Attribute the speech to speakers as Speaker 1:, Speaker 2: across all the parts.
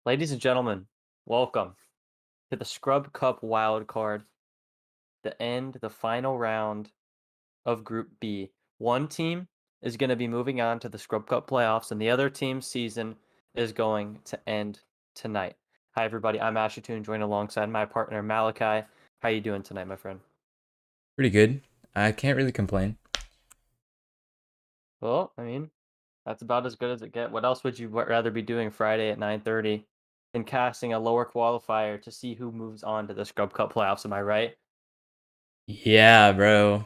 Speaker 1: Ladies and gentlemen, welcome to the Scrub Cup Wildcard, the final round of Group B. One team is going to be moving on to the Scrub Cup playoffs, and the other team's season is going to end tonight. Hi, everybody. I'm Ashitoon, joined alongside my partner Malachi. How you doing tonight, my friend?
Speaker 2: Pretty good. I can't really complain.
Speaker 1: Well, that's about as good as it gets. What else would you rather be doing Friday at 9:30 than casting a lower qualifier to see who moves on to the Scrub Cup playoffs? Am I right?
Speaker 2: Yeah, bro.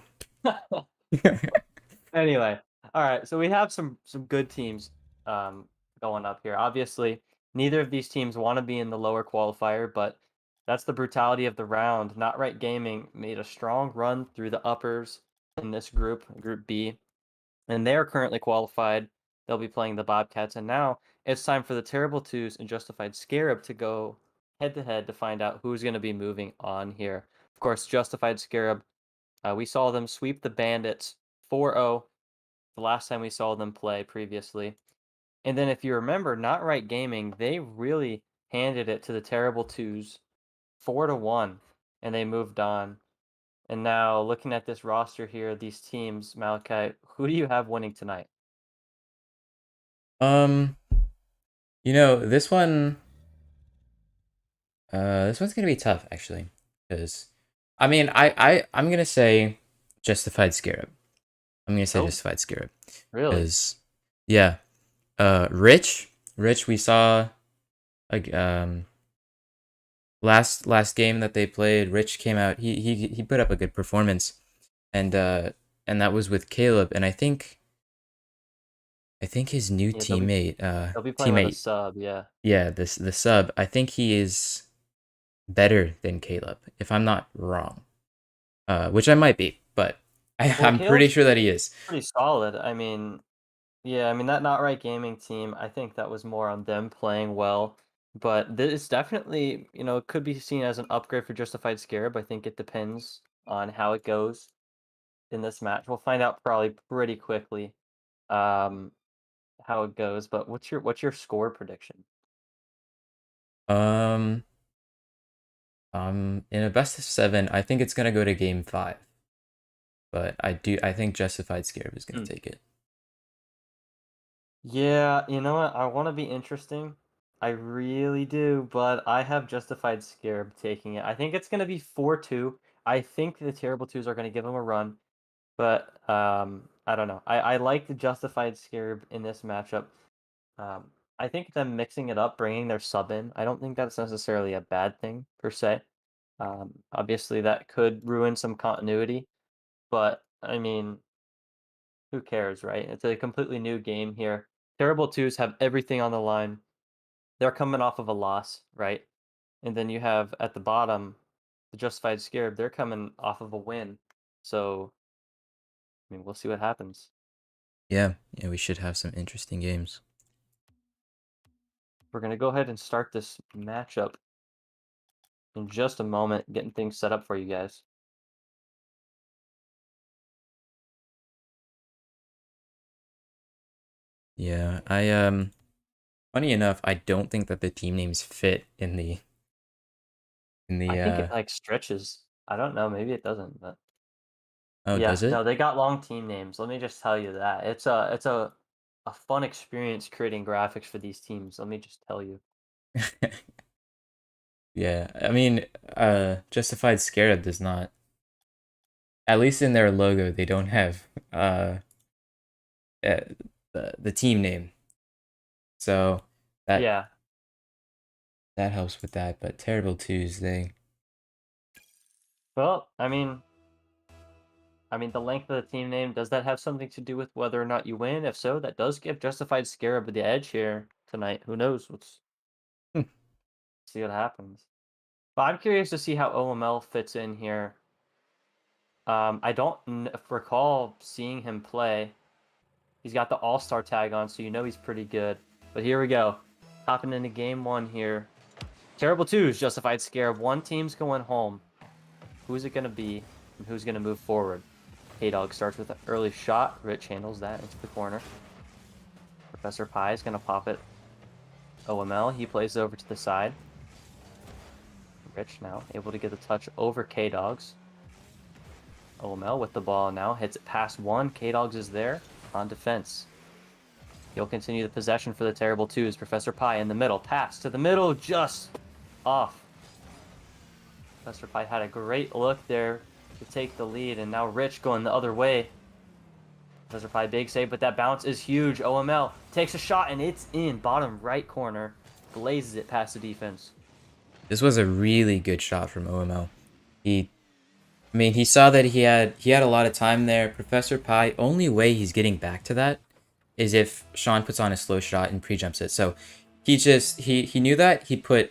Speaker 1: Anyway, all right. So we have some good teams um, going up here. Obviously, neither of these teams want to be in the lower qualifier, but that's the brutality of the round. Not Right Gaming made a strong run through the uppers in this group, Group B, and they are currently qualified. They'll be playing the Bobcats, and now it's time for the Terrible Twos and Justified Scarab to go head to head to find out who's going to be moving on here. Of course, Justified Scarab. We saw them sweep the Bandits 4-0 the last time we saw them play previously. And then if you remember, Not Right Gaming, they really handed it to the Terrible Twos 4-1, and they moved on. And now looking at this roster here, these teams, Malachi, who do you have winning tonight?
Speaker 2: um, this one's gonna be tough actually, because I'm gonna say Justified Scarab. I'm gonna say
Speaker 1: Oh,
Speaker 2: Justified Scarab,
Speaker 1: really?
Speaker 2: because yeah, Rich, we saw like last game that they played. Rich came out. He put up a good performance, and and that was with Caleb, and I think his new
Speaker 1: Yeah, they'll be playing with a
Speaker 2: teammate.
Speaker 1: sub, yeah.
Speaker 2: Yeah, this the sub. I think he is better than Caleb, if I'm not wrong. Which I might be, but
Speaker 1: Well,
Speaker 2: I'm pretty
Speaker 1: Caleb's
Speaker 2: sure that he is.
Speaker 1: pretty solid. Yeah, that Not Right Gaming team, I think that was more on them playing well. But this definitely, it could be seen as an upgrade for Justified Scarab. I think it depends on how it goes in this match. We'll find out probably pretty quickly um, how it goes. But what's your score prediction?
Speaker 2: Um, in a best of seven, I think it's gonna go to game five, but I think Justified Scarab is gonna
Speaker 1: Hmm.
Speaker 2: take it.
Speaker 1: Yeah, you know what? I want to be interesting. I really do, but I have Justified Scarab taking it. I think it's going to be 4-2. I think the Terrible Twos are going to give them a run. But I don't know. I like the Justified Scarab in this matchup. I think them mixing it up, bringing their sub in, I don't think that's necessarily a bad thing per se. Obviously, that could ruin some continuity, but who cares, right? It's a completely new game here. Terrible Twos have everything on the line. They're coming off of a loss, right? And then you have at the bottom the Justified Scarab. They're coming off of a win. So, we'll see what happens.
Speaker 2: Yeah, yeah, we should have some interesting games.
Speaker 1: We're going to go ahead and start this matchup in just a moment, getting things set up for you guys.
Speaker 2: Yeah, funny enough, I don't think that the team names fit in
Speaker 1: I
Speaker 2: the
Speaker 1: think it like stretches. I don't know, maybe it doesn't, but
Speaker 2: oh,
Speaker 1: yeah,
Speaker 2: does it?
Speaker 1: no, they got long team names. Let me just tell you that. It's a fun experience creating graphics for these teams. Let me just tell you.
Speaker 2: Yeah, Justified Scarab does not. At least in their logo, they don't have uh the team name. So that
Speaker 1: Yeah.
Speaker 2: that helps with that. But Terrible Tuesday.
Speaker 1: Well, the length of the team name, does that have something to do with whether or not you win? If so, that does give Justified Scarab the edge here tonight. Who knows? Let's
Speaker 2: Hmm.
Speaker 1: see what happens. But I'm curious to see how OML fits in here. I don't recall seeing him play. He's got the All-Star tag on, so you know he's pretty good. But here we go. Hopping into game one here. Terrible twos, Justified Scarab. One team's going home. Who's it going to be, and who's going to move forward? Hey-Dog starts with an early shot. Rich handles that into the corner. Professor Pie is going to pop it OML, he plays over to the side. Rich now able to get the touch over K-Dogs. OML with the ball now, hits it past one. K-Dogs is there on defense. He'll continue the possession for the Terrible Twos. Professor Pi in the middle, pass to the middle, just off. Professor Pi had a great look there to take the lead, and now Rich going the other way. Professor Pi, big save, but that bounce is huge. OML takes a shot, and it's in bottom right corner. Glazes it past the defense.
Speaker 2: This was a really good shot from OML. He saw that he had a lot of time there. Professor Pi, only way he's getting back to that is if Sean puts on a slow shot and pre-jumps it. So he knew that. He put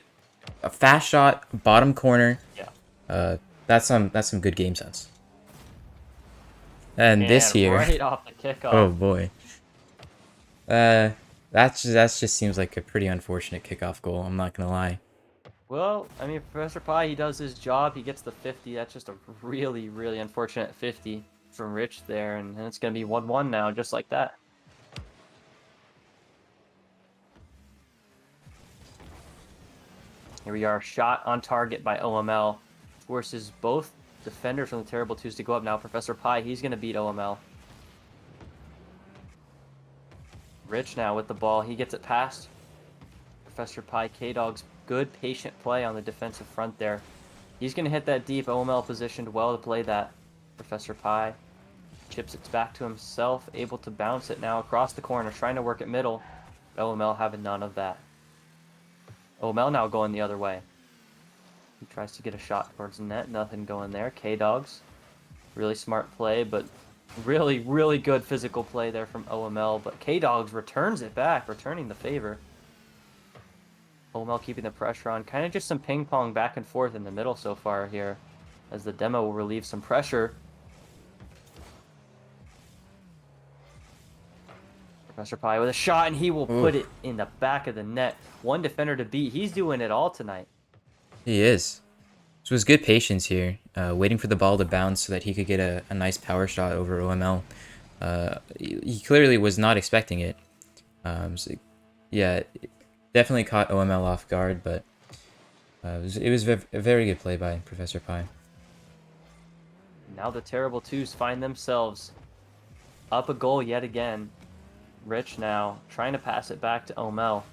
Speaker 2: a fast shot, bottom corner.
Speaker 1: Yeah.
Speaker 2: That's some good game sense. And this here,
Speaker 1: right off the kickoff.
Speaker 2: oh boy. That just seems like a pretty unfortunate kickoff goal. I'm not gonna lie.
Speaker 1: Well, I mean, Professor Pi, he does his job. He gets the 50. That's just a really, really unfortunate 50 from Rich there. And it's going to be 1-1 now, just like that. Here we are, shot on target by OML. Forces both defenders from the Terrible Twos to go up now. Professor Pi, he's going to beat OML. Rich now with the ball. He gets it past Professor Pi. K-Dog's good patient play on the defensive front there. He's going to hit that deep. OML positioned well to play that. Professor Pi chips it back to himself, able to bounce it now across the corner, trying to work it middle. OML having none of that. OML now going the other way. He tries to get a shot towards the net. Nothing going there. K-Dogs. Really smart play, but really, really good physical play there from OML. But K-Dogs returns it back, returning the favor. OML keeping the pressure on. Kind of just some ping pong back and forth in the middle so far here, as the demo will relieve some pressure. Professor Pi with a shot, and he will put it in the back of the net. One defender to beat. He's doing it all tonight.
Speaker 2: He is. So it was good patience here, waiting for the ball to bounce so that he could get a nice power shot over OML. He clearly was not expecting it. So yeah, definitely caught OML off guard, but it was a very good play by Professor Pi.
Speaker 1: Now the Terrible Twos find themselves up a goal yet again. Rich now trying to pass it back to OML.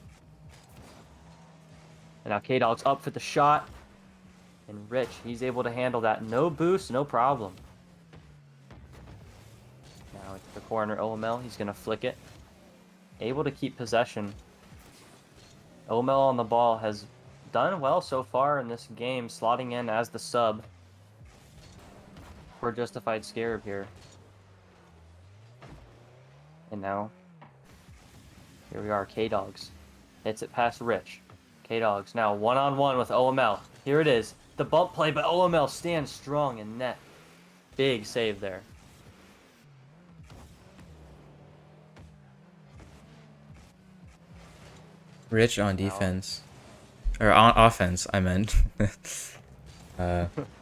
Speaker 1: And now K-Dog's up for the shot. And Rich, he's able to handle that. No boost, no problem. Now into the corner, OML, he's going to flick it. Able to keep possession. OML on the ball has done well so far in this game, slotting in as the sub for Justified Scarab here. And now, here we are, K-Dogs. Hits it past Rich. K-Dogs now one-on-one with OML. Here it is. The bump play, but OML stands strong in net. Big save there.
Speaker 2: Rich on defense. Or on offense, I meant.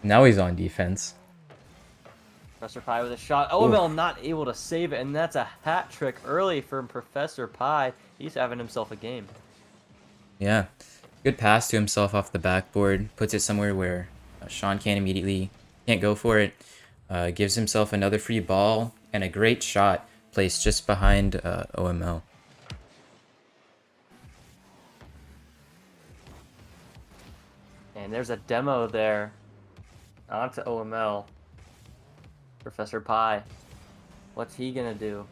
Speaker 2: Now he's on defense.
Speaker 1: Professor Pi with a shot. OML not able to save it, and that's a hat trick early from Professor Pi. He's having himself a game.
Speaker 2: Yeah. Good pass to himself off the backboard. Puts it somewhere where Sean can't go for it. Gives himself another free ball and a great shot placed just behind OML.
Speaker 1: And there's a demo there onto OML. Professor Pi. What's he going to do?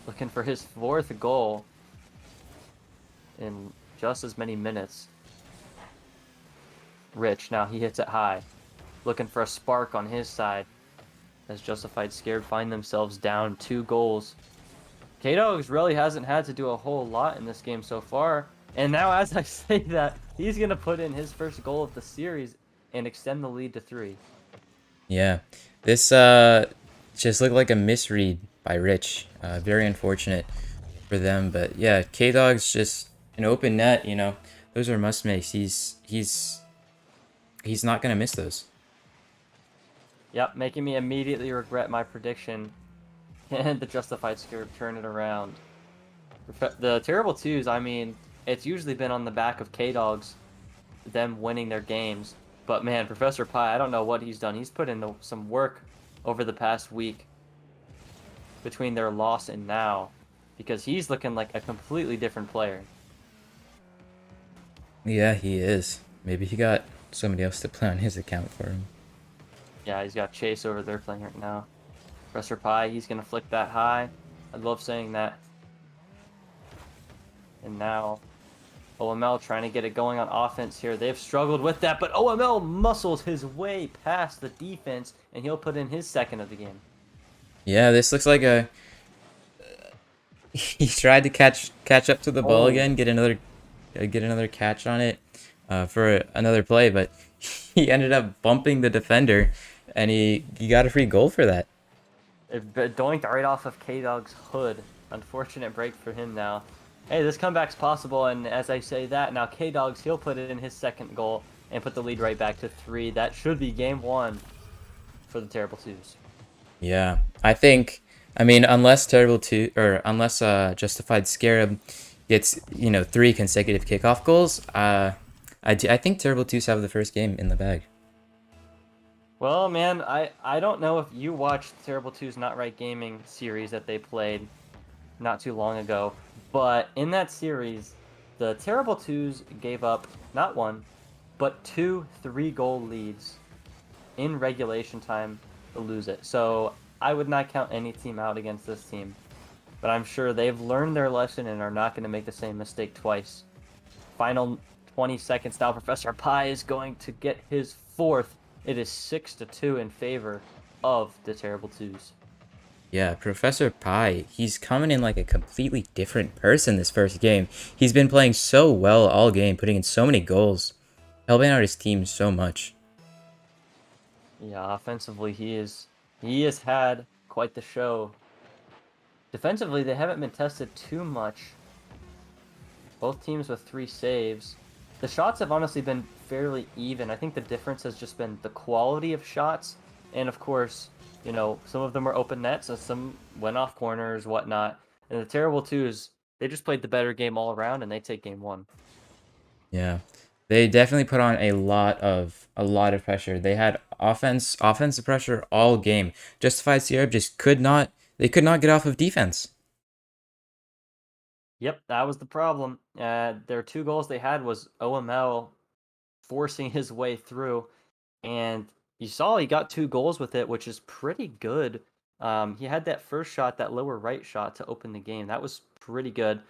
Speaker 1: Looking for his 4th goal in just as many minutes. Rich, now he hits it high. Looking for a spark on his side. As Justified Scared find themselves down 2 goals. K-Dogs really hasn't had to do a whole lot in this game so far. And now as I say that, he's going to put in his first goal of the series and extend the lead to 3.
Speaker 2: Yeah. This just looked like a misread by Rich. Very unfortunate for them. But yeah, K-Dogs just an open net, you know. Those are must-makes. He's not going to miss those.
Speaker 1: Yep, making me immediately regret my prediction. And the Justified Scared turn it around. The Terrible Twos, I mean, it's usually been on the back of K-Dogs, them winning their games. But man, Professor Pi, I don't know what he's done. He's put in some work over the past week between their loss and now, because he's looking like a completely different player.
Speaker 2: Yeah, he is. Maybe he got somebody else to play on his account for him.
Speaker 1: Yeah, he's got Chase over there playing right now. Professor Pi, he's gonna flick that high. I love saying that. And now OML trying to get it going on offense here. They've struggled with that, but OML muscles his way past the defense, and he'll put in his second of the game.
Speaker 2: Yeah, this looks like a. He tried to catch up to the ball again, get another catch on it, for another play, but he ended up bumping the defender, and he got a free goal for that.
Speaker 1: It doinked right off of K-Dog's hood. Unfortunate break for him now. Hey, this comeback's possible, and as I say that, now K-Dogs, he'll put it in his second goal and put the lead right back to 3. That should be game 1 for the Terrible Twos.
Speaker 2: Yeah, I mean, unless Justified Scarab gets 3 consecutive kickoff goals, I think Terrible Twos have the first game in the bag.
Speaker 1: Well, man, I don't know if you watched the Terrible Twos Not Right Gaming series that they played not too long ago, but in that series, the Terrible Twos gave up not 1, but 2 3-goal leads in regulation time to lose it. So I would not count any team out against this team, but I'm sure they've learned their lesson and are not going to make the same mistake twice. Final 20 seconds now. Professor Pi is going to get his 4th. It is 6-2 in favor of the Terrible Twos.
Speaker 2: Yeah, Professor Pi, he's coming in like a completely different person this first game. He's been playing so well all game, putting in so many goals, helping out his team so much.
Speaker 1: Yeah, offensively he has had quite the show. Defensively, they haven't been tested too much. Both teams with 3 saves. The shots have honestly been fairly even. I think the difference has just been the quality of shots, and of course, some of them are open nets, and some went off corners, whatnot. And the Terrible Twos, they just played the better game all around, and they take game 1.
Speaker 2: Yeah, they definitely put on a lot of pressure. They had offensive pressure all game. Justified Sierra just could not get off of defense.
Speaker 1: Yep, that was the problem. Their 2 goals they had was OML forcing his way through, and you saw he got 2 goals with it, which is pretty good. He had that first shot, that lower right shot to open the game. That was pretty good.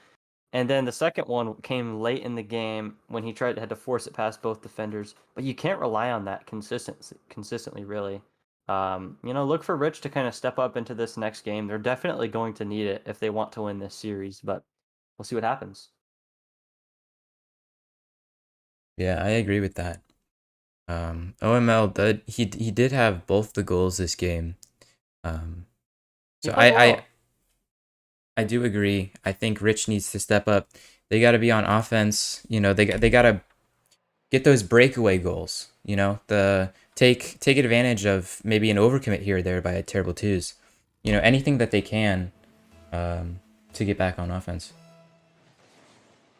Speaker 1: And then the second one came late in the game when he had to force it past both defenders. But you can't rely on that consistently, really. Look for Rich to kind of step up into this next game. They're definitely going to need it if they want to win this series, but we'll see what happens.
Speaker 2: Yeah, I agree with that. OML did have both the goals this game. So I do agree. I think Rich needs to step up. They got to be on offense. They got to get those breakaway goals. Take advantage of maybe an overcommit here or there by a Terrible Twos. Anything that they can, to get back on offense.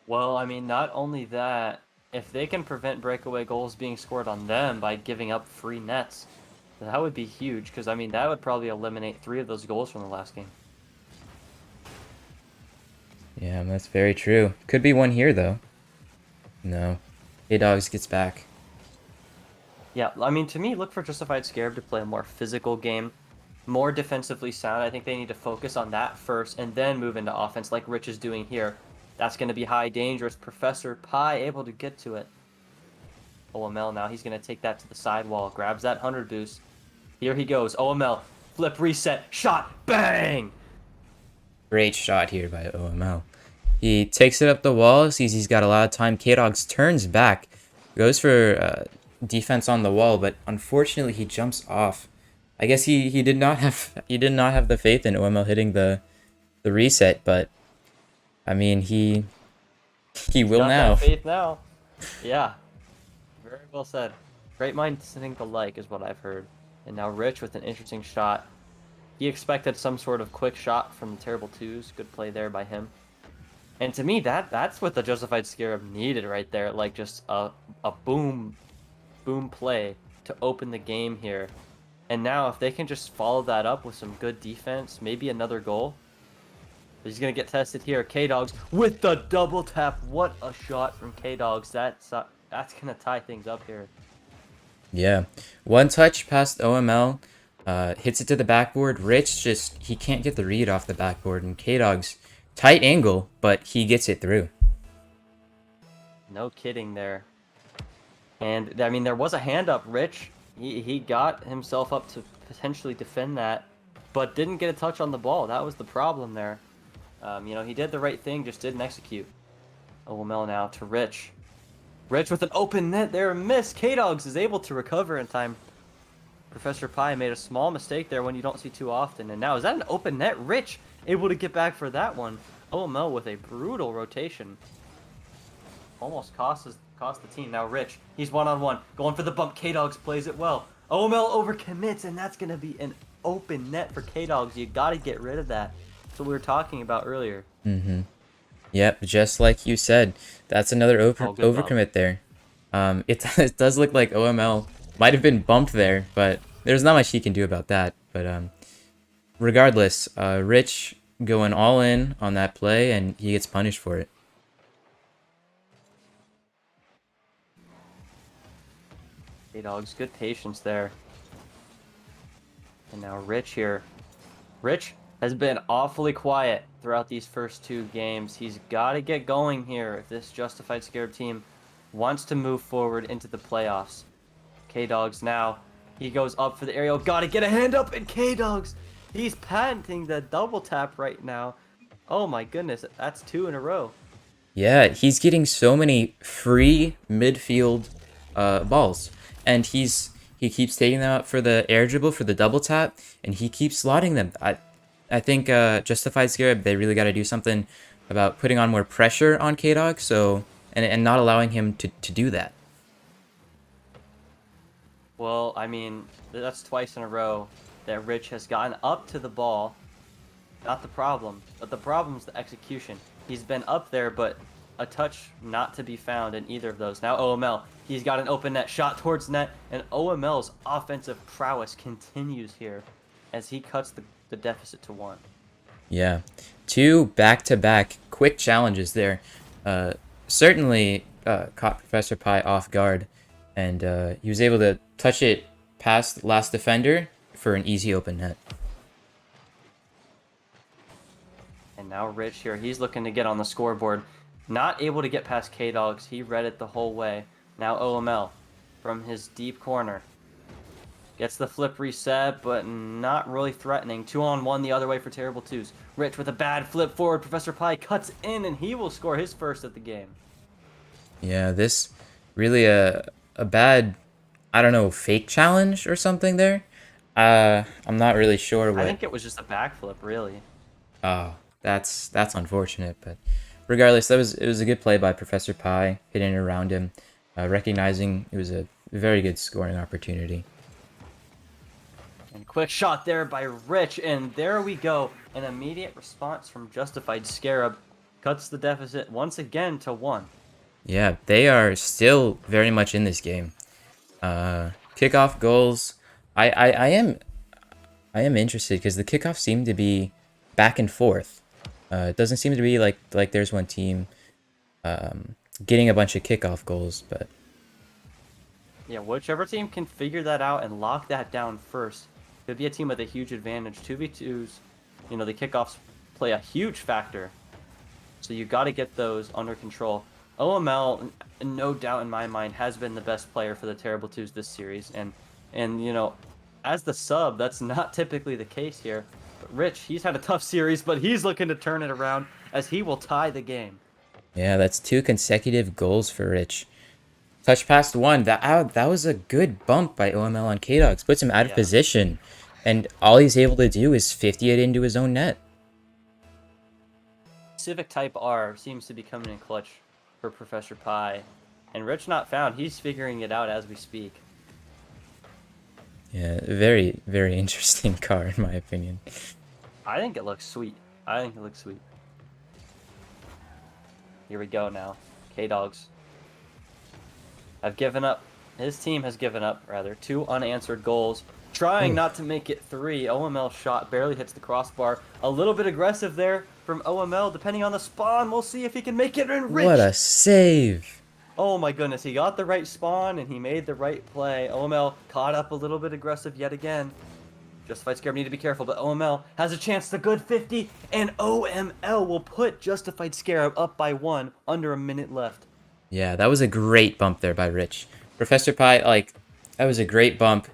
Speaker 1: Well, I mean, not only that, if they can prevent breakaway goals being scored on them by giving up free nets, that would be huge, because, I mean, that would probably eliminate 3 of those goals from the last game.
Speaker 2: Yeah, that's very true. Could be one here, though. No. K-Dogs gets back.
Speaker 1: Yeah, I mean, to me, look for Justified Scarab to play a more physical game, more defensively sound. I think they need to focus on that first and then move into offense like Rich is doing here. That's going to be high dangerous. Professor Pi able to get to it. OML now, he's going to take that to the sidewall. Grabs that 100 boost. Here he goes. OML, flip, reset, shot, bang!
Speaker 2: Great shot here by OML. He takes it up the wall, sees he's got a lot of time. K-Dogs turns back, goes for defense on the wall, but unfortunately he jumps off. I guess he did not have the faith in OML hitting the reset, but I mean he will
Speaker 1: Got
Speaker 2: now.
Speaker 1: That faith now. Yeah, very well said. Great minds think alike is what I've heard. And now Rich with an interesting shot. He expected some sort of quick shot from the Terrible Twos. Good play there by him. And to me, that's what the Justified Scarab needed right there. Like just a boom play to open the game here. And now if they can just follow that up with some good defense, maybe another goal. He's gonna get tested here. K-Dogs with the double tap. What a shot from K-Dogs. That's gonna tie things up here.
Speaker 2: Yeah. One touch past OML. Hits it to the backboard. Rich he can't get the read off the backboard. And K-Dogs, tight angle, but he gets it through.
Speaker 1: No kidding there. And, I mean, there was a hand up. Rich, he got himself up to potentially defend that, but didn't get a touch on the ball. That was the problem there. You know, he did the right thing, just didn't execute. OML now to Rich. Rich with an open net there, miss. K-Dogs is able to recover in time. Professor Pi made a small mistake there when you don't see too often. And now, is that an open net? Rich able to get back for that one. OML with a brutal rotation. Almost cost the team. Now Rich, he's one-on-one. Going for the bump. K-Dogs plays it well. OML overcommits, and that's going to be an open net for K-Dogs. You got to get rid of that. That's what we were talking about earlier.
Speaker 2: Mm-hmm. Yep, just like you said. That's another overcommit there. It does look like OML might have been bumped there, but there's not much he can do about that. But regardless, Rich going all in on that play, and he gets punished for it.
Speaker 1: K-Dogs, good patience there. And now Rich here. Rich has been awfully quiet throughout these first two games. He's got to get going here if this Justified Scarab team wants to move forward into the playoffs. K-Dogs now. He goes up for the aerial. Got to get a hand up, and K-Dogs, he's patenting the double tap right now. Oh my goodness, that's 2 in a row.
Speaker 2: Yeah, he's getting so many free midfield balls. And he keeps taking them out for the air dribble, for the double tap, and he keeps slotting them. I think Justified Scarab, they really got to do something about putting on more pressure on K-Dog, and not allowing him to do that.
Speaker 1: Well, I mean, that's twice in a row that Rich has gotten up to the ball. Not the problem, but the problem is the execution. He's been up there, but a touch not to be found in either of those. Now OML, he's got an open net shot towards net, and OML's offensive prowess continues here as he cuts the deficit to 1.
Speaker 2: Yeah, 2 back-to-back quick challenges there. Certainly caught Professor Pi off guard, and he was able to touch it past last defender for an easy open net.
Speaker 1: And now Rich here, he's looking to get on the scoreboard. Not able to get past K-Dogs. He read it the whole way. Now OML from his deep corner. Gets the flip reset, but not really threatening. 2-on-1 the other way for Terrible Twos. Rich with a bad flip forward. Professor Pi cuts in, and he will score his first of the game.
Speaker 2: Yeah, this really a bad, I don't know, fake challenge or something there. I'm not really sure what.
Speaker 1: I think it was just a backflip, really.
Speaker 2: Oh, that's unfortunate, but regardless, it was a good play by Professor Pi, hitting it around him, recognizing it was a very good scoring opportunity.
Speaker 1: And quick shot there by Rich, and there we go. An immediate response from Justified Scarab cuts the deficit once again to 1.
Speaker 2: Yeah, they are still very much in this game. Kickoff goals. I am interested because the kickoffs seem to be back and forth. It doesn't seem to be like there's one team getting a bunch of kickoff goals, but
Speaker 1: yeah, whichever team can figure that out and lock that down first could be a team with a huge advantage. 2v2s, you know, the kickoffs play a huge factor, so you got to get those under control. OML, no doubt in my mind, has been the best player for the Terrible Twos this series, and you know, as the sub, that's not typically the case here. But Rich, he's had a tough series, but he's looking to turn it around as he will tie the game.
Speaker 2: yeah, that's 2 consecutive goals for Rich. Touch past 1. That was a good bump by OML on K-Dogs. Puts him out of position, and all he's able to do is 50 it into his own net.
Speaker 1: Civic Type R seems to be coming in clutch for Professor Pi, and Rich not found. He's figuring it out as we speak.
Speaker 2: Yeah, very, very interesting car in my opinion.
Speaker 1: I think it looks sweet. I think it looks sweet. Here we go now. K-Dogs have given up. His team has given up, rather, 2 unanswered goals. Trying not to make it 3. OML shot barely hits the crossbar. A little bit aggressive there from OML, depending on the spawn. We'll see if he can make it in. Rich!
Speaker 2: What a save!
Speaker 1: Oh my goodness, he got the right spawn and he made the right play. OML caught up a little bit aggressive yet again. Justified Scarab need to be careful, but OML has a chance to good 50, and OML will put Justified Scarab up by 1 under a minute left.
Speaker 2: Yeah, that was a great bump there by Rich. Professor Pi, like, that was a great bump.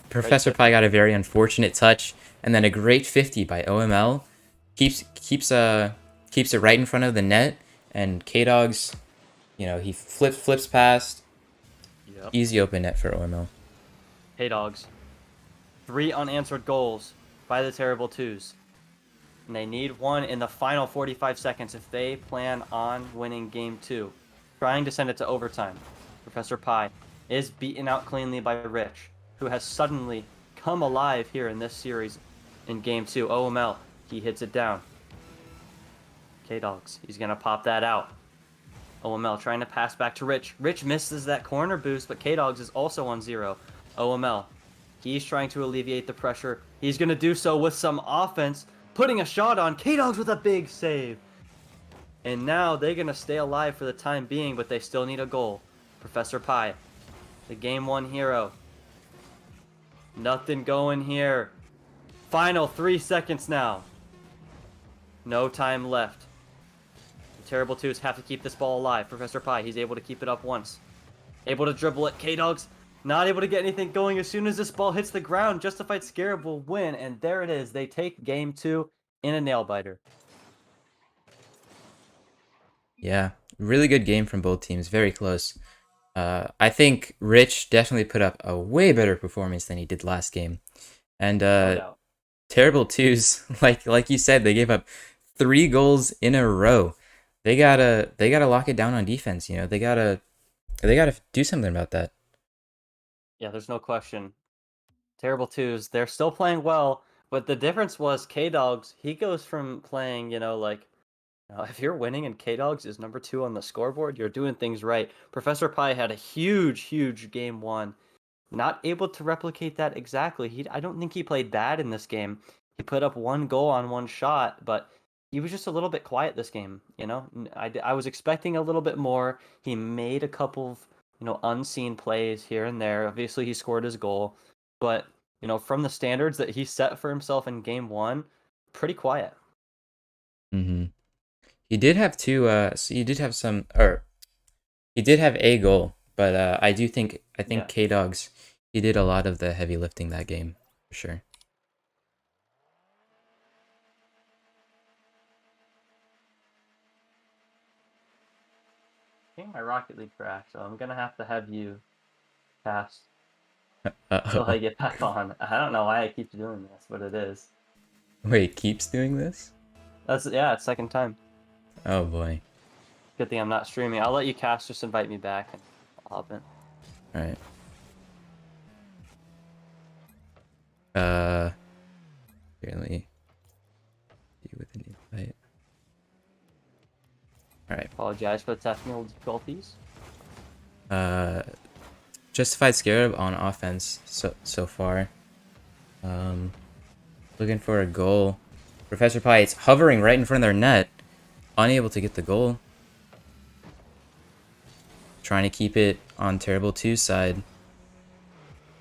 Speaker 2: Professor Pi got a very unfortunate touch, and then a great 50 by OML. Keeps it right in front of the net, and K-Dogs, you know, he flips past.
Speaker 1: Yep.
Speaker 2: Easy open net for OML.
Speaker 1: K-Dogs. 3 unanswered goals by the Terrible Twos. And they need 1 in the final 45 seconds if they plan on winning Game 2. Trying to send it to overtime. Professor Pi is beaten out cleanly by Rich, who has suddenly come alive here in this series in Game 2. OML, he hits it down. K-Dogs, he's going to pop that out. OML trying to pass back to Rich. Rich misses that corner boost, but K-Dogs is also on 0. OML, he's trying to alleviate the pressure. He's going to do so with some offense, putting a shot on. K-Dogs with a big save. And now they're going to stay alive for the time being, but they still need a goal. Professor Pi, the Game 1 hero. Nothing going here. Final 3 seconds now. No time left. The Terrible Twos have to keep this ball alive. Professor Pi, he's able to keep it up once. Able to dribble it. K-Dogs not able to get anything going. As soon as this ball hits the ground, Justified Scarab will win. And there it is. They take Game 2 in a nail-biter.
Speaker 2: Yeah, really good game from both teams. Very close. I think Rich definitely put up a way better performance than he did last game. And Terrible Twos, like you said, they gave up 3 goals in a row. They gotta lock it down on defense. You know, they gotta do something about that.
Speaker 1: Yeah, there's no question. Terrible Twos, they're still playing well, but the difference was K-Dogs, he goes from playing, if you're winning and K-Dogs is number 2 on the scoreboard, you're doing things right. Professor Pi had a huge Game 1. Not able to replicate that exactly. I don't think he played bad in this game. He put up 1 goal on 1 shot, but he was just a little bit quiet this game, I was expecting a little bit more. He made a couple of, unseen plays here and there. Obviously, he scored his goal, but, from the standards that he set for himself in Game 1, pretty quiet.
Speaker 2: Mm-hmm. He did have 2, so he did have some, or he did have a goal, but I think yeah. K-Dogs, he did a lot of the heavy lifting that game, for sure.
Speaker 1: I think my Rocket League cracked, so I'm gonna have you cast until I get back on. I don't know why I keep doing this, but it is.
Speaker 2: Wait, keeps doing this?
Speaker 1: It's 2nd time.
Speaker 2: Oh boy.
Speaker 1: Good thing I'm not streaming. I'll let you cast, just invite me back and I'll hop in.
Speaker 2: Alright. Really you with an invite. Alright.
Speaker 1: Apologize for the technical difficulties.
Speaker 2: Justified Scarab on offense so far. Looking for a goal. Professor Pi, it's hovering right in front of their net. Unable to get the goal. Trying to keep it on Terrible 2's side.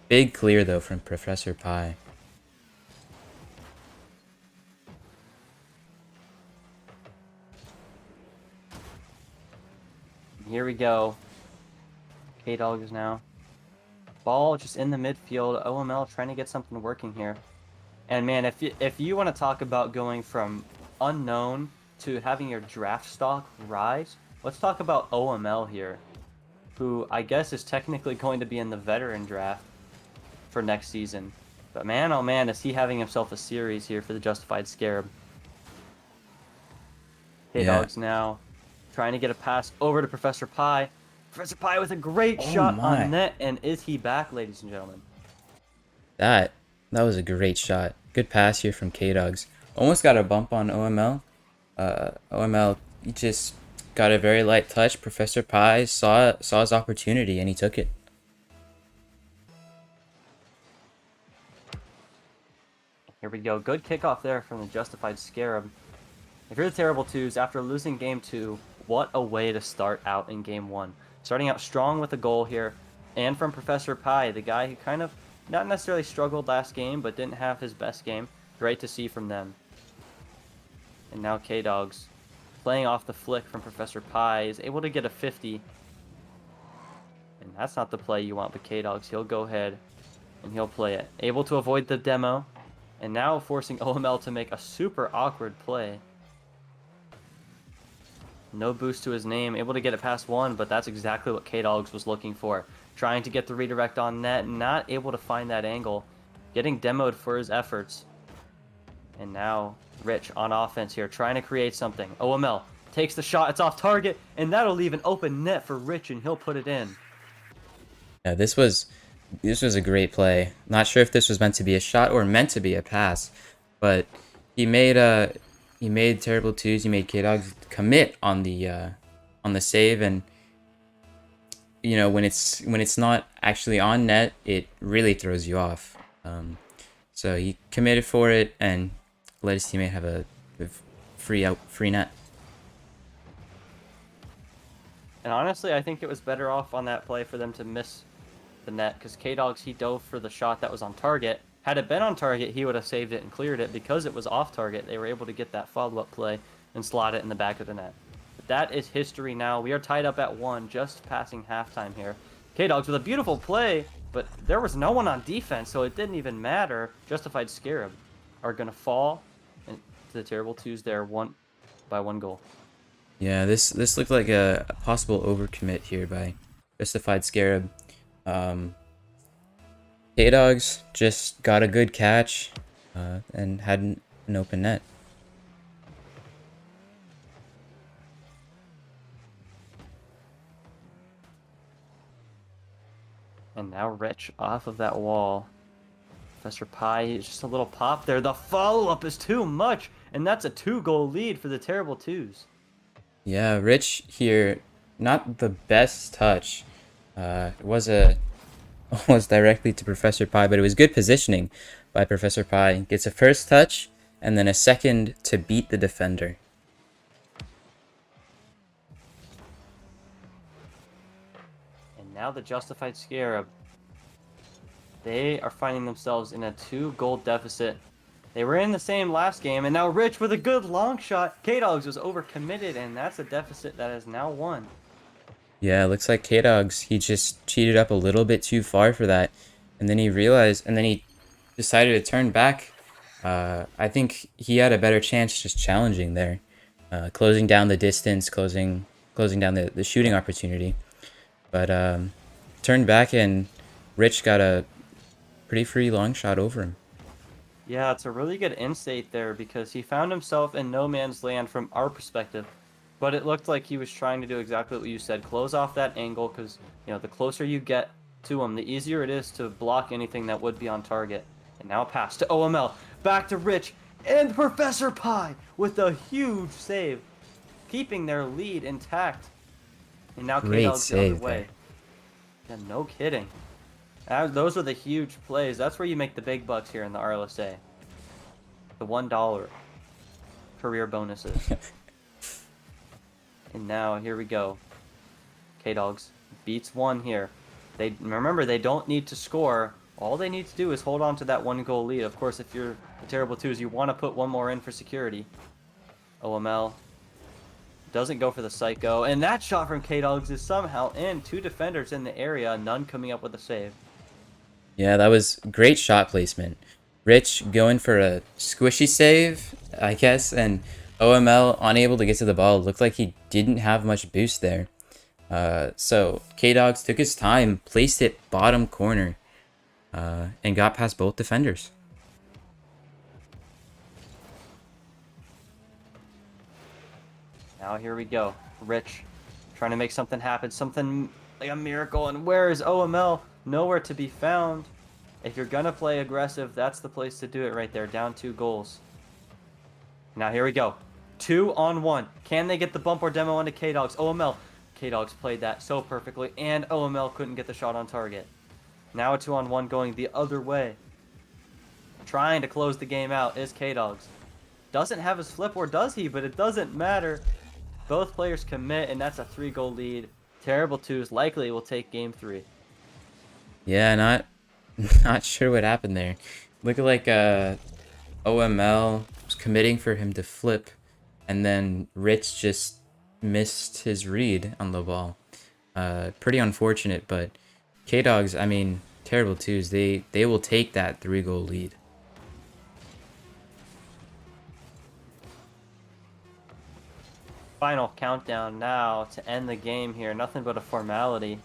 Speaker 2: Big clear though from Professor Pi.
Speaker 1: Here we go. K-Dogs now. Ball just in the midfield. OML trying to get something working here. And man, if you want to talk about going from unknown to having your draft stock rise, let's talk about OML here, who I guess is technically going to be in the veteran draft for next season. But man, oh man, is he having himself a series here for the Justified Scarab. K-Dogs now trying to get a pass over to Professor Pi. Professor Pi with a great shot on net, and is he back, ladies and gentlemen?
Speaker 2: That was a great shot. Good pass here from K-Dogs. Almost got a bump on OML. OML just got a very light touch. Professor Pi saw his opportunity and he took it.
Speaker 1: Here we go. Good kickoff there from the justified Scarab. If you're the Terrible Twos, after losing game 2, what a way to start out in game 1. Starting out strong with a goal here, and from Professor Pi, the guy who kind of not necessarily struggled last game, but didn't have his best game. Great to see from them. And now K-Dogs, playing off the flick from Professor Pi, is able to get a 50. And that's not the play you want, but K-Dogs, he'll go ahead and he'll play it. Able to avoid the demo, and now forcing OML to make a super awkward play. No boost to his name, able to get it past one, but that's exactly what K-Dogs was looking for. Trying to get the redirect on net, not able to find that angle. Getting demoed for his efforts. And now Rich on offense here, trying to create something. OML takes the shot, it's off target, and that'll leave an open net for Rich, and he'll put it in.
Speaker 2: Yeah, this was a great play. Not sure if this was meant to be a shot or meant to be a pass, but he made Terrible Twos, he made K-Dogs commit on the save, and you know, when it's not actually on net, it really throws you off. So he committed for it and let his teammate have a free net.
Speaker 1: And honestly, I think it was better off on that play for them to miss the net, because K-Dogs, he dove for the shot that was on target. Had it been on target, he would have saved it and cleared it. Because it was off target, they were able to get that follow-up play and slot it in the back of the net. But that is history now. We are tied up at 1, just passing halftime here. K-Dogs with a beautiful play, but there was no one on defense, so it didn't even matter. Justified Scarab are going to fall to the Terrible Twos there by 1 goal.
Speaker 2: Yeah, this looked like a possible overcommit here by Justified Scarab. K-Dogs just got a good catch and had an open net.
Speaker 1: And now Rich off of that wall. Professor Pi, just a little pop there. The follow-up is too much, and that's a 2-goal lead for the Terrible Twos.
Speaker 2: Yeah, Rich here, not the best touch. It was almost directly to Professor Pi, but it was good positioning by Professor Pi. Gets a first touch and then a second to beat the defender.
Speaker 1: And now the Justified Scarab. They are finding themselves in a 2-goal deficit. They were in the same last game, and now Rich with a good long shot. K-Dogs was overcommitted, and that's a deficit that is now 1.
Speaker 2: Yeah, it looks like K-Dogs, he just cheated up a little bit too far for that. And then he realized, and then he decided to turn back. I think he had a better chance just challenging there. Closing down the distance, closing down the shooting opportunity. But turned back, and Rich got a pretty free long shot over him.
Speaker 1: Yeah, it's a really good insight there, because he found himself in no man's land from our perspective. But it looked like he was trying to do exactly what you said. Close off that angle, because, you know, the closer you get to him, the easier it is to block anything that would be on target. And now a pass to OML. Back to Rich. And Professor Pi with a huge save. Keeping their lead intact. And now K-Dog's the other way. Yeah, no kidding. Those are the huge plays. That's where you make the big bucks here in the RLSA. The $1 career bonuses. And now, here we go. K-Dogs beats 1 here. Remember, they don't need to score. All they need to do is hold on to that 1-goal lead. Of course, if you're the Terrible Twos, you want to put 1 more in for security. OML doesn't go for the psycho. And that shot from K-Dogs is somehow in. 2 defenders in the area, none coming up with a save.
Speaker 2: Yeah, that was great shot placement. Rich going for a squishy save, I guess, and OML unable to get to the ball. Looked like he didn't have much boost there. So K-Dogs took his time, placed it bottom corner, and got past both defenders.
Speaker 1: Now here we go. Rich trying to make something happen, something like a miracle. And where is OML? Nowhere to be found. If you're going to play aggressive, that's the place to do it right there. Down 2 goals. Now here we go. 2-on-1. Can they get the bump or demo onto K-Dogs? OML. K-Dogs played that so perfectly, and OML couldn't get the shot on target. Now a 2-on-1 going the other way. Trying to close the game out is K-Dogs. Doesn't have his flip, or does he? But it doesn't matter. Both players commit, and that's a 3-goal lead. Terrible Twos likely will take game 3.
Speaker 2: Yeah, not sure what happened there. Looked like OML was committing for him to flip, and then Rich just missed his read on the ball. Pretty unfortunate, but K-Dogs, I mean, Terrible Twos, they will take that 3-goal lead.
Speaker 1: Final countdown now to end the game here. Nothing but a formality.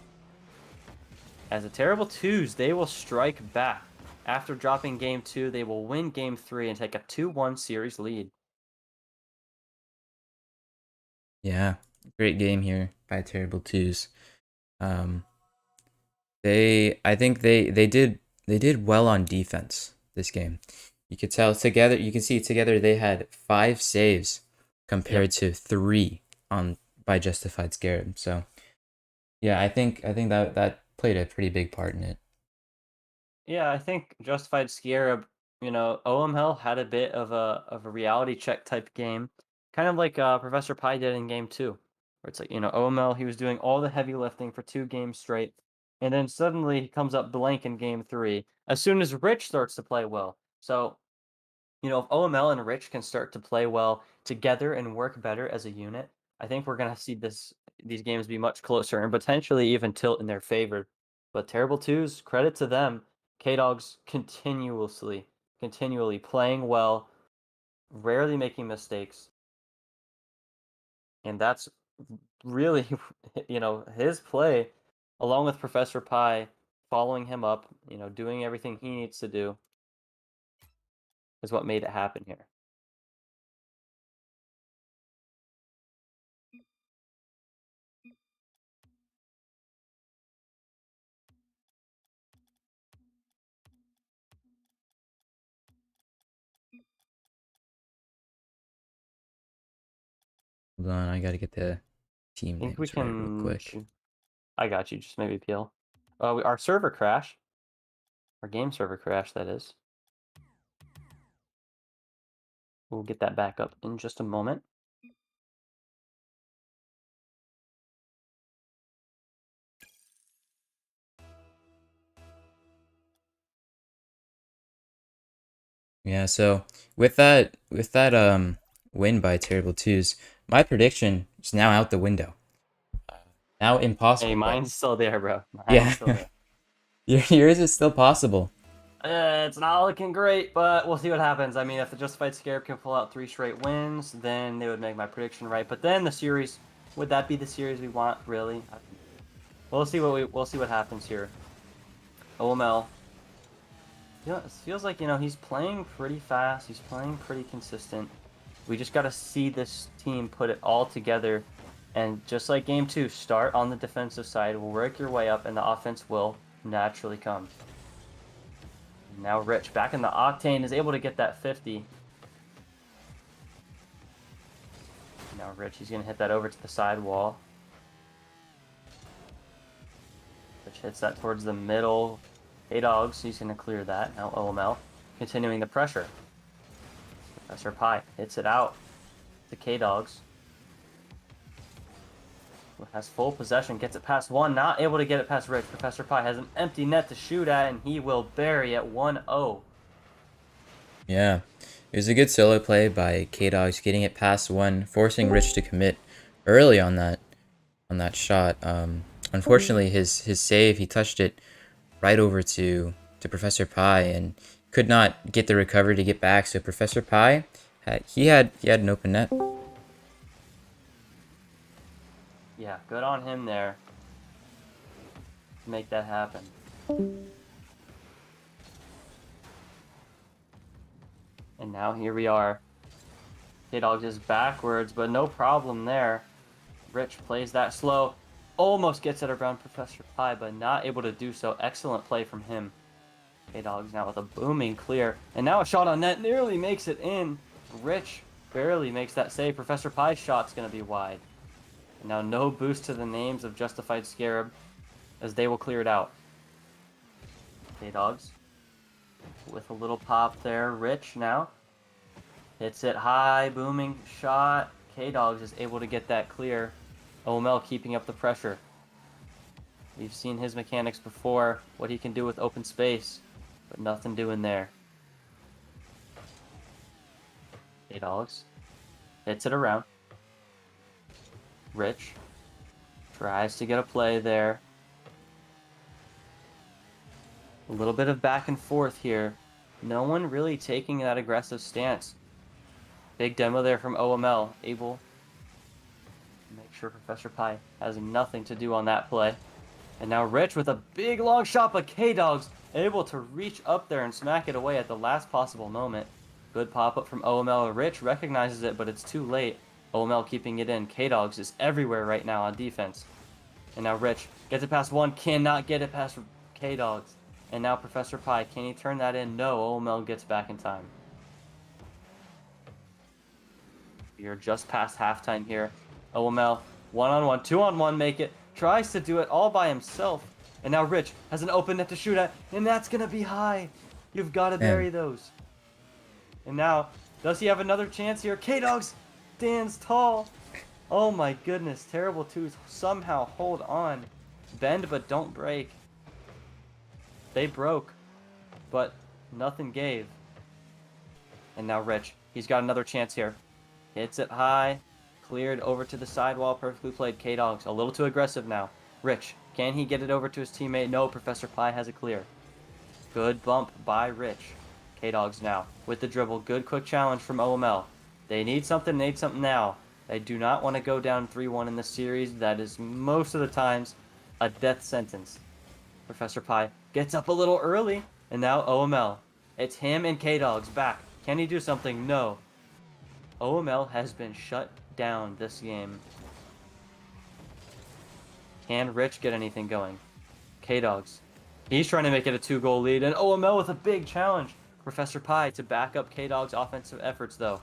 Speaker 1: As the Terrible Twos, they will strike back. After dropping game 2, they will win game 3 and take a 2-1 series lead.
Speaker 2: Yeah, great game here by Terrible Twos. I think they did well on defense this game. You could tell together. You can see together they had 5 saves compared to 3 by Justified Scarab. So yeah, I think that played a pretty big part in it.
Speaker 1: Yeah, I think Justified Scarab, OML had a bit of a reality check type game, kind of like Professor Pie did in game 2, where it's like, OML, he was doing all the heavy lifting for 2 games straight, and then suddenly he comes up blank in game 3 as soon as Rich starts to play well. So, if OML and Rich can start to play well together and work better as a unit, I think we're gonna see these games be much closer and potentially even tilt in their favor. But Terrible Twos, credit to them. K-Dogs continually playing well, rarely making mistakes. And that's really, his play, along with Professor Pie following him up, doing everything he needs to do, is what made it happen here.
Speaker 2: Hold on, I gotta get the
Speaker 1: I
Speaker 2: team
Speaker 1: think we
Speaker 2: names right real
Speaker 1: can.
Speaker 2: quick.
Speaker 1: I got you. Just maybe peel. Our server crash. Our game server crash, that is. We'll get that back up in just a moment.
Speaker 2: Yeah, so with that win by Terrible Twos, my prediction is now out the window. Now
Speaker 1: Hey,
Speaker 2: impossible, but
Speaker 1: mine's still there, bro. Mine's
Speaker 2: yeah,
Speaker 1: still there.
Speaker 2: yours is still possible.
Speaker 1: It's not looking great, but we'll see what happens. I mean, if the Justified Scarab can pull out 3 straight wins, then they would make my prediction right. But then the series, would that be the series we want, really? We'll see what happens here. OML. It feels like, he's playing pretty fast. He's playing pretty consistent. We just got to see this team put it all together. And just like game 2, start on the defensive side. We'll work your way up, and the offense will naturally come. Now Rich, back in the Octane, is able to get that 50. Now Rich, he's going to hit that over to the side wall. Rich hits that towards the middle. K-Dogs, he's going to clear that. Now OML, continuing the pressure. Professor Pie hits it out to K-Dogs. Has full possession, gets it past 1, not able to get it past Rich. Professor Pie has an empty net to shoot at, and he will bury at 1-0.
Speaker 2: Yeah, it was a good solo play by K-Dogs, getting it past 1, forcing Rich to commit early on that shot. Unfortunately, his save, he touched it right over to Professor Pie and could not get the recovery to get back. So Professor Pie had an open net.
Speaker 1: Yeah, good on him there to make that happen. And now here we are. K-Dogs is backwards, but no problem there. Rich plays that slow. Almost gets it around Professor Pie, but not able to do so. Excellent play from him. K-Dogs now with a booming clear. And now a shot on net nearly makes it in. Rich barely makes that save. Professor Pie's shot's going to be wide. And now no boost to the names of Justified Scarab, as they will clear it out. K-Dogs with a little pop there. Rich now hits it high, booming shot. K-Dogs is able to get that clear. OML keeping up the pressure. We've seen his mechanics before, what he can do with open space, but nothing doing there. K-Dogs hits it around. Rich tries to get a play there. A little bit of back and forth here. No one really taking that aggressive stance. Big demo there from OML, able to make sure Professor Pie has nothing to do on that play. And now Rich with a big long shot, but K-Dogs able to reach up there and smack it away at the last possible moment. Good pop-up from OML. Rich recognizes it, but it's too late. OML keeping it in. K-Dogs is everywhere right now on defense. And now Rich gets it past one, cannot get it past K-Dogs. And now Professor Pie, can he turn that in? No, OML gets back in time. We are just past halftime here. OML, 1-on-1, 2-on-1, make it. Tries to do it all by himself. And now Rich has an open net to shoot at, and that's going to be high. You've got to bury those. And now, does he have another chance here? K-Dogs stands tall. Oh my goodness, Terrible Twos somehow hold on. Bend but don't break. They broke, but nothing gave. And now Rich, he's got another chance here. Hits it high, cleared over to the sidewall, perfectly played. K-Dogs, a little too aggressive now. Rich, can he get it over to his teammate? No, Professor Pie has it clear. Good bump by Rich. K-Dogs now with the dribble. Good quick challenge from OML. They need something now. They do not want to go down 3-1 in this series. That is most of the times a death sentence. Professor Pie gets up a little early, and now OML. It's him and K-Dogs back. Can he do something? No. OML has been shut down this game. Can Rich get anything going? K-Dogs. He's trying to make it a 2-goal lead, and OML with a big challenge. Professor Pie to back up K-Dog's offensive efforts, though.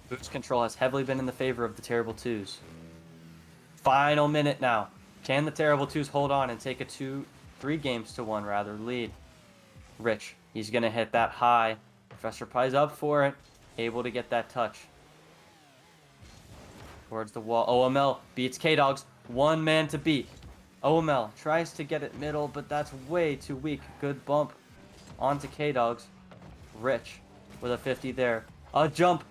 Speaker 1: Boost control has heavily been in the favor of the Terrible Twos. Final minute now. Can the Terrible Twos hold on and take a 3-1 lead? Rich, he's going to hit that high. Professor Pie's up for it. Able to get that touch. Towards the wall. OML beats K-Dogs. One man to beat. OML tries to get it middle, but that's way too weak. Good bump onto K-Dogs. Rich with a 50 there. A jump.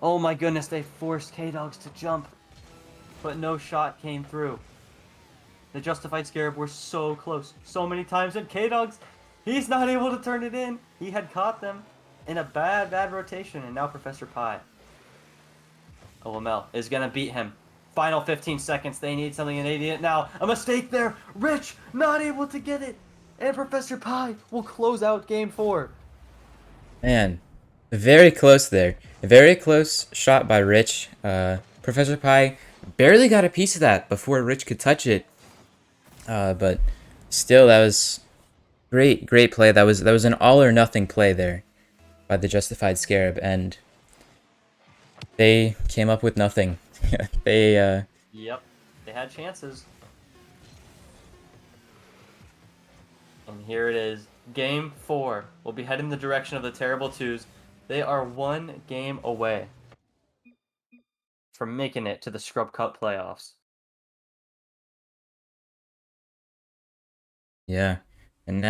Speaker 1: Oh my goodness, they forced K-Dogs to jump, but no shot came through. The Justified Scarab were so close so many times, and K-Dogs, he's not able to turn it in. He had caught them in a bad rotation, and now Professor Pie. OML is going to beat him. Final 15 seconds, they need something, and they need it now. A mistake there. Rich not able to get it, and Professor Pie will close out Game 4.
Speaker 2: Man, very close there. A very close shot by Rich. Professor Pie barely got a piece of that before Rich could touch it. But still, that was great play. That was an all or nothing play there by the Justified Scarab, and they came up with nothing. They
Speaker 1: Yep, they had chances. And here it is. Game 4 will be heading in the direction of the Terrible Twos. They are 1 game away from making it to the Skrub Cup playoffs.
Speaker 2: Yeah. And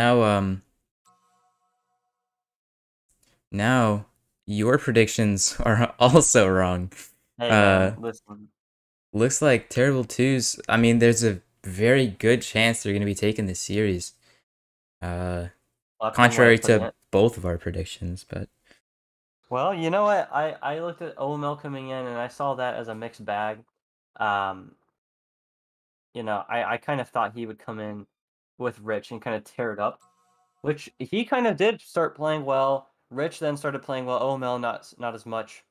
Speaker 2: now your predictions are also wrong.
Speaker 1: Hey man, listen.
Speaker 2: Looks like Terrible Twos. I mean, there's a very good chance they're going to be taking this series. Contrary to both of our predictions, but
Speaker 1: well, you know what? I looked at OML coming in, and I saw that as a mixed bag. I kind of thought he would come in with Rich and kind of tear it up, which he kind of did start playing well. Rich then started playing well. OML not as much.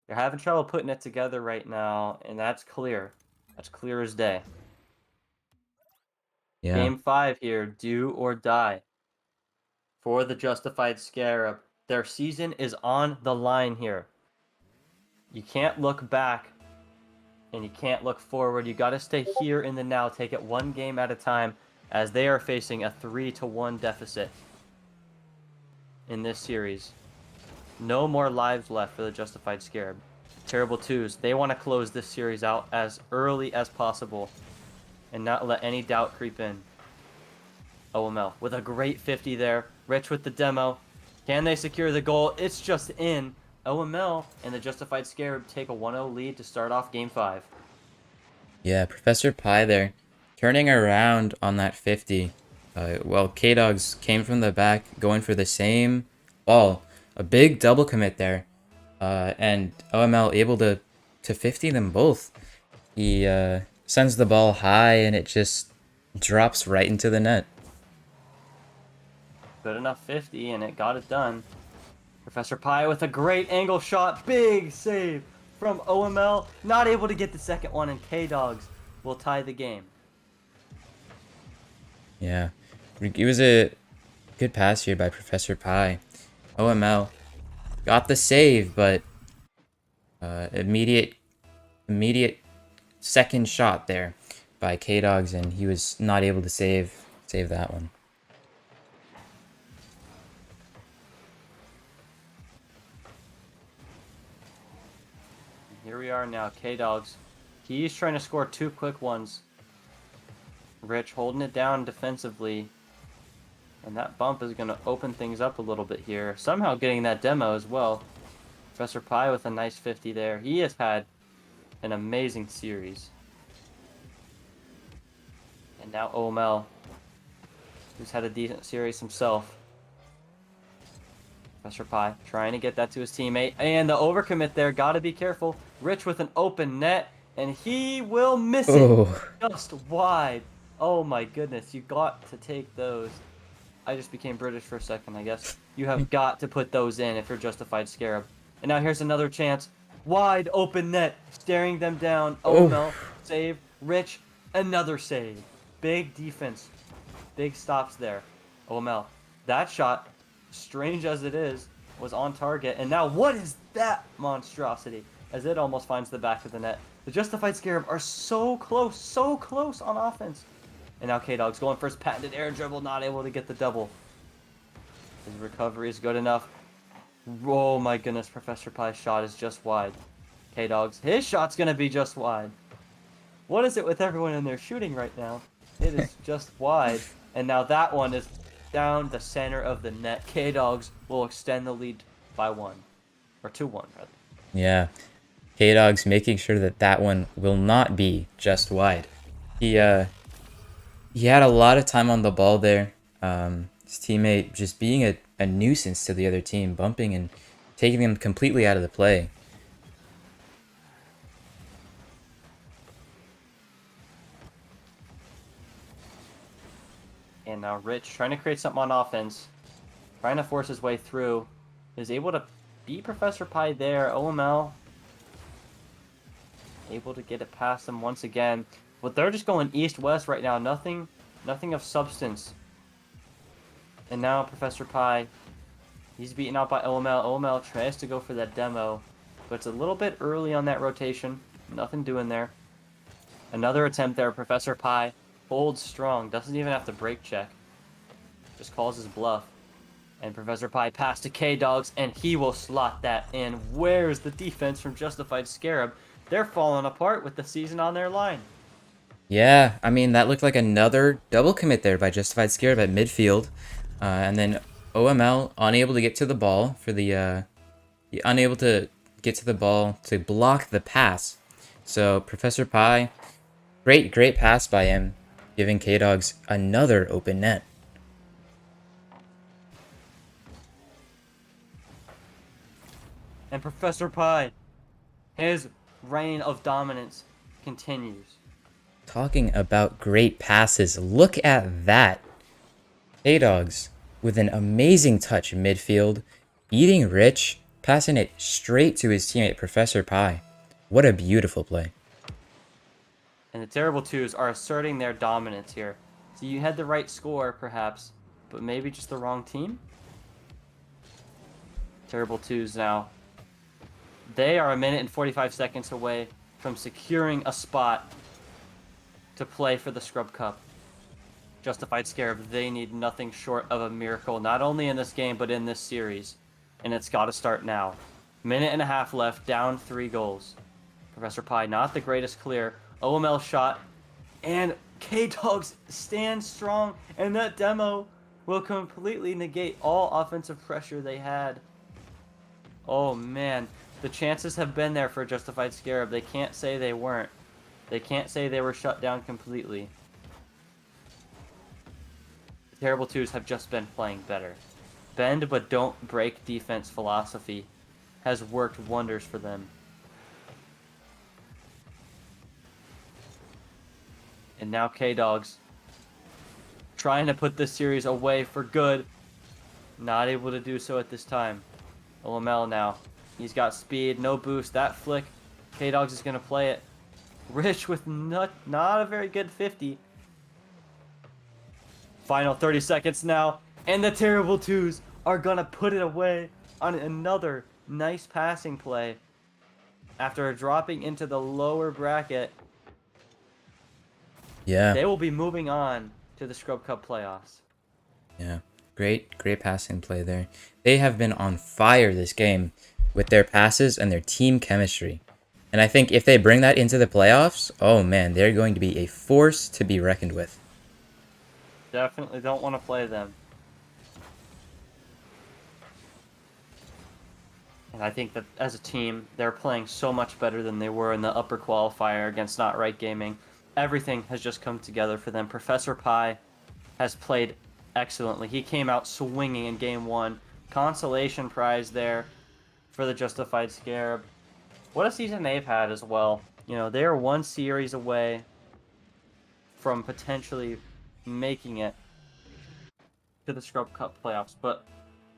Speaker 1: They're having trouble putting it together right now, and that's clear. That's clear as day.
Speaker 2: yeah.
Speaker 1: Game 5 here, do or die for the Justified Scarab. Their season is on the line here. You can't look back and you can't look forward. You got to stay here in the now. Take it one game at a time as they are facing a 3-1 deficit in this series. No more lives left for the Justified Scarab. Terrible Twos, they want to close this series out as early as possible and not let any doubt creep in. OML with a great 50 there. Rich with the demo. Can they secure the goal? It's just in. OML and the Justified Scarab take a 1-0 lead to start off Game 5.
Speaker 2: Yeah, Professor Pie there, turning around on that 50. Well, K-Dogs came from the back, going for the same ball. A big double commit there. And OML able to 50 them both. He sends the ball high and it just drops right into the net.
Speaker 1: Good enough 50 and it got it done. Professor Pie with a great angle shot. Big save from OML. Not able to get the second one, and K-Dogs will tie the game.
Speaker 2: Yeah, it was a good pass here by Professor Pie. OML got the save, but immediate second shot there by K-Dogs, and he was not able to save that one.
Speaker 1: Here we are now, K-Dogs. He's trying to score 2 quick ones. Rich holding it down defensively. And that bump is going to open things up a little bit here. Somehow getting that demo as well. Professor Pie with a nice 50 there. He has had an amazing series. And now OML, who's had a decent series himself. Professor Pie trying to get that to his teammate. And the overcommit there. Got to be careful. Rich with an open net. And he will miss it. Just wide. Oh my goodness. You got to take those. I just became British for a second, I guess. You have got to put those in if you're Justified Scarab. And now here's another chance. Wide open net. Staring them down. OML. Save. Rich. Another save. Big defense. Big stops there. OML. That shot, strange as it is, was on target. And now what is that monstrosity? As it almost finds the back of the net. The Justified Scarab are so close on offense. And now K-Dog's going for his patented air dribble, not able to get the double. His recovery is good enough. Oh my goodness, Professor Pie's shot is just wide. K-Dog's, his shot's going to be just wide. What is it with everyone in there shooting right now? It is just wide. And now that one is down the center of the net. K-Dogs will extend the lead by 1. Or 2-1, rather.
Speaker 2: Yeah. K-Dogs making sure that one will not be just wide. He had a lot of time on the ball there. His teammate just being a nuisance to the other team, bumping and taking them completely out of the play.
Speaker 1: And now Rich trying to create something on offense. Trying to force his way through. Is able to beat Professor Pie there. OML able to get it past them once again. But they're just going east-west right now. Nothing of substance. And now Professor Pie, he's beaten out by OML. OML tries to go for that demo, but it's a little bit early on that rotation. Nothing doing there. Another attempt there. Professor Pie holds strong. Doesn't even have to break check. Just calls his bluff. And Professor Pie pass to K-Dogs, and he will slot that in. Where's the defense from Justified Scarab? They're falling apart with the season on their line.
Speaker 2: Yeah, I mean, that looked like another double commit there by Justified Scarab at midfield. And then OML unable to get to the ball for the... unable to get to the ball to block the pass. So Professor Pie, great pass by him, giving K-Dogs another open net.
Speaker 1: And Professor Pie, his reign of dominance continues.
Speaker 2: Talking about great passes, look at that. K-Dogs with an amazing touch in midfield, beating Rich, passing it straight to his teammate Professor Pie. What a beautiful play.
Speaker 1: And the Terrible Twos are asserting their dominance here. So you had the right score, perhaps, but maybe just the wrong team? Terrible twos now. They are a minute and 45 seconds away from securing a spot to play for the Skrub Cup. Justified Scarab, they need nothing short of a miracle, not only in this game, but in this series. And it's got to start now. Minute and a half left, down 3 goals. Professor Pie, not the greatest clear. OML shot, and K-Dogs stand strong, and that demo will completely negate all offensive pressure they had. Oh man, the chances have been there for Justified Scarab. They can't say they weren't. They can't say they were shut down completely. The Terrible Twos have just been playing better. Bend but don't break defense philosophy has worked wonders for them. And now K-Dogs trying to put this series away for good. Not able to do so at this time. OML now. He's got speed, no boost. That flick, K-Dogs is going to play it. Rich with not a very good 50. Final 30 seconds now. And the Terrible Twos are going to put it away on another nice passing play. After dropping into the lower bracket,
Speaker 2: Yeah.
Speaker 1: they will be moving on to the Scrub Cup playoffs.
Speaker 2: Yeah. Great passing play there. They have been on fire this game with their passes and their team chemistry. And I think if they bring that into the playoffs, oh man, they're going to be a force to be reckoned with.
Speaker 1: Definitely don't want to play them. And I think that as a team, they're playing so much better than they were in the upper qualifier against Not Right Gaming. Everything has just come together for them. Professor Pie has played excellently. He came out swinging in game 1. Consolation prize there for the Justified Scarab. What a season they've had as well. You know, they are one series away from potentially making it to the Scrub Cup playoffs, but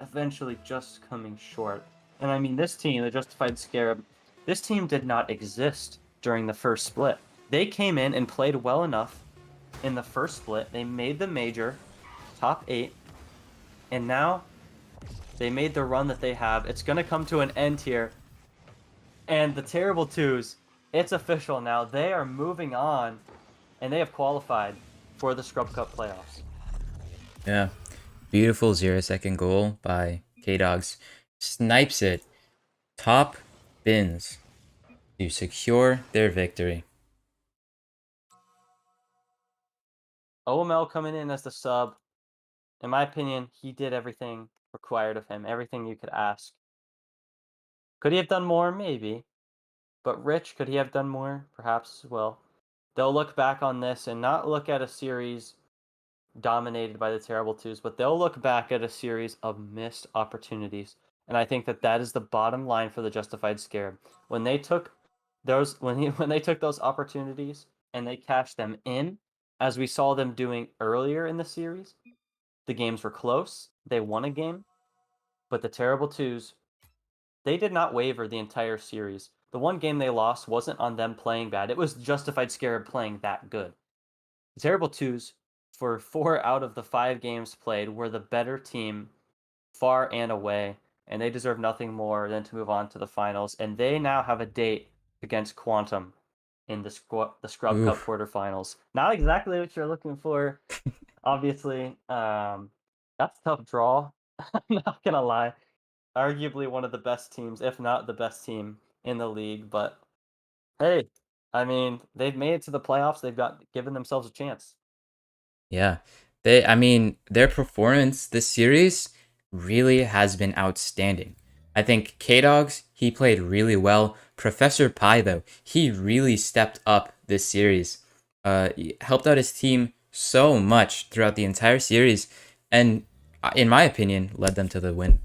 Speaker 1: eventually just coming short. And I mean, this team, the Justified Scarab, this team did not exist during the first split. They came in and played well enough in the first split. They made the major, top 8, and now they made the run that they have. It's going to come to an end here. And the Terrible Twos, it's official now. They are moving on, and they have qualified for the Scrub Cup playoffs.
Speaker 2: Yeah. Beautiful 0-second goal by K-Dogs. Snipes it. Top bins to secure their victory.
Speaker 1: OML coming in as the sub. In my opinion, he did everything required of him, everything you could ask. Could he have done more? Maybe. But Rich, could he have done more? Perhaps as well. They'll look back on this and not look at a series dominated by the Terrible Twos, but they'll look back at a series of missed opportunities. And I think that that is the bottom line for the Justified Scarab. When they took those when they took those opportunities and they cashed them in, as we saw them doing earlier in the series, the games were close. They won a game, but the Terrible Twos, they did not waver the entire series. The one game they lost wasn't on them playing bad. It was Justified Scarab playing that good. The Terrible Twos, for 4 out of the 5 games played, were the better team far and away, and they deserve nothing more than to move on to the finals. And they now have a date against Quantum in the Scrub Cup
Speaker 2: Oof.
Speaker 1: quarterfinals. Not exactly what you're looking for, obviously. That's a tough draw. I'm not gonna lie. Arguably one of the best teams, if not the best team in the league. But hey, I mean, they've made it to the playoffs. They've got given themselves a chance.
Speaker 2: Yeah. I mean, their performance this series really has been outstanding. I think K-Dogs, he played really well. Professor Pie, though, he really stepped up this series. He helped out his team so much throughout the entire series, and in my opinion, led them to the win.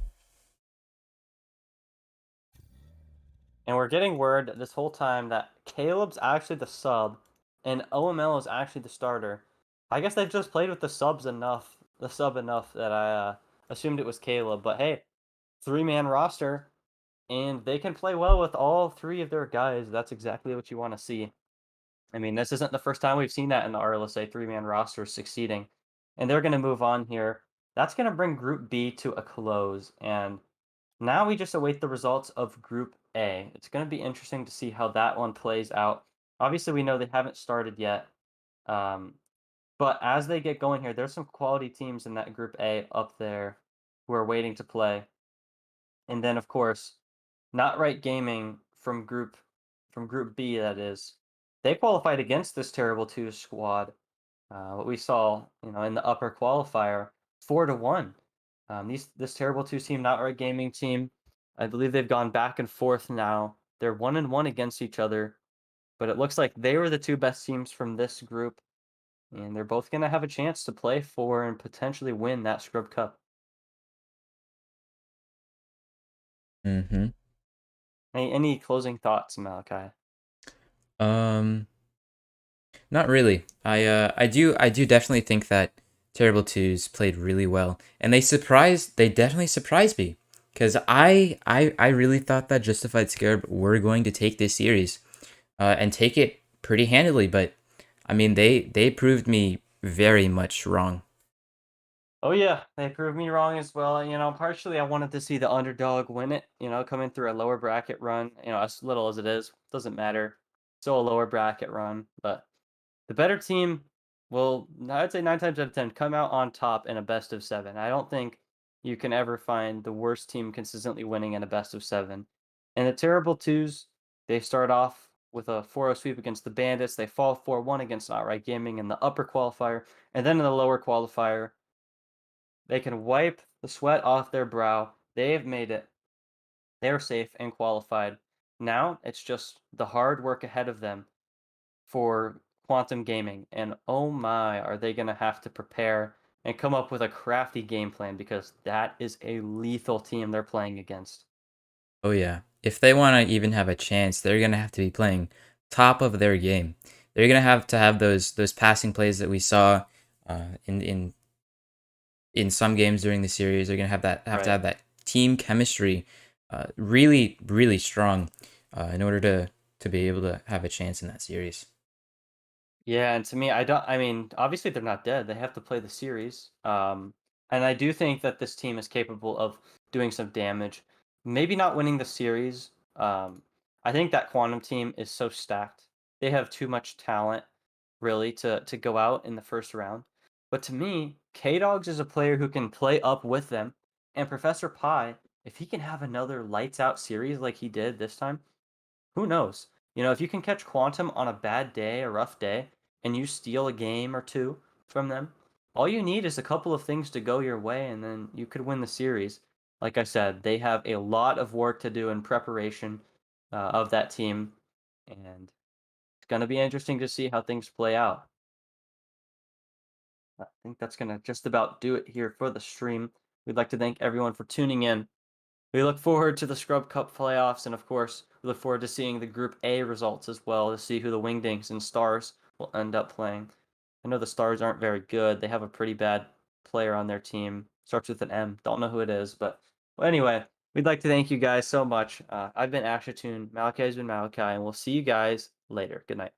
Speaker 1: And we're getting word this whole time that Caleb's actually the sub and OML is actually the starter. I guess they've just played with the sub enough that I assumed it was Caleb. But hey, 3-man roster, and they can play well with all 3 of their guys. That's exactly what you want to see. I mean, this isn't the first time we've seen that in the RLSA 3-man roster succeeding. And they're going to move on here. That's going to bring Group B to a close. And Now we just await the results of Group A. It's going to be interesting to see how that one plays out. Obviously, we know they haven't started yet. Um, but as they get going here, there's some quality teams in that Group A up there who are waiting to play. And then, of course, Not Right Gaming from Group B, that is. They qualified against this terrible two squad. What we saw, in the upper qualifier, 4-1. This terrible two team, Not Right Gaming team, I believe they've gone back and forth now. They're 1-1 against each other, but it looks like they were the two best teams from this group, and they're both going to have a chance to play for and potentially win that Scrub Cup.
Speaker 2: Mm-hmm.
Speaker 1: Any closing thoughts, Malachi?
Speaker 2: Um, Not really. I do definitely think that Terrible Twos played really well, and they definitely surprised me, because I really thought that Justified Scarab were going to take this series, and take it pretty handily, but I mean they proved me very much wrong.
Speaker 1: Oh yeah, they proved me wrong as well. Partially I wanted to see the underdog win it, coming through a lower bracket run, as little as it is, doesn't matter. Still a lower bracket run, but the better team will, I'd say 9 times out of 10, come out on top in a best of 7. I don't think you can ever find the worst team consistently winning in a best of 7. And the Terrible Twos, they start off with a 4-0 sweep against the Bandits. They fall 4-1 against Outright Gaming in the upper qualifier. And then in the lower qualifier, they can wipe the sweat off their brow. They've made it. They're safe and qualified. Now it's just the hard work ahead of them for quantum gaming. And oh my, are they going to have to prepare and come up with a crafty game plan because that is a lethal team they're playing against.
Speaker 2: Oh yeah, if they want to even have a chance, they're gonna have to be playing top of their game. They're gonna have to have those passing plays that we saw in some games during the series. They're gonna have to
Speaker 1: Right.
Speaker 2: have that team chemistry, really strong, in order to be able to have a chance in that series.
Speaker 1: Yeah, and to me, I mean, obviously they're not dead. They have to play the series. And I do think that this team is capable of doing some damage. Maybe not winning the series. I think that Quantum team is so stacked. They have too much talent, really, to go out in the first round. But to me, K-Dogs is a player who can play up with them. And Professor Pi, if he can have another lights out series like he did this time, who knows? If you can catch Quantum on a bad day, a rough day, and you steal a game or two from them, all you need is a couple of things to go your way, and then you could win the series. Like I said, they have a lot of work to do in preparation of that team, and it's going to be interesting to see how things play out. I think that's going to just about do it here for the stream. We'd like to thank everyone for tuning in. We look forward to the Scrub Cup playoffs, and of course, we look forward to seeing the Group A results as well to see who the Wingdings and Stars will end up playing. I know the Stars aren't very good. They have a pretty bad player on their team. Starts with an M. Don't know who it is, but well, anyway, we'd like to thank you guys so much. I've been Ashatun, Malachi has been Malachi, and we'll see you guys later. Good night.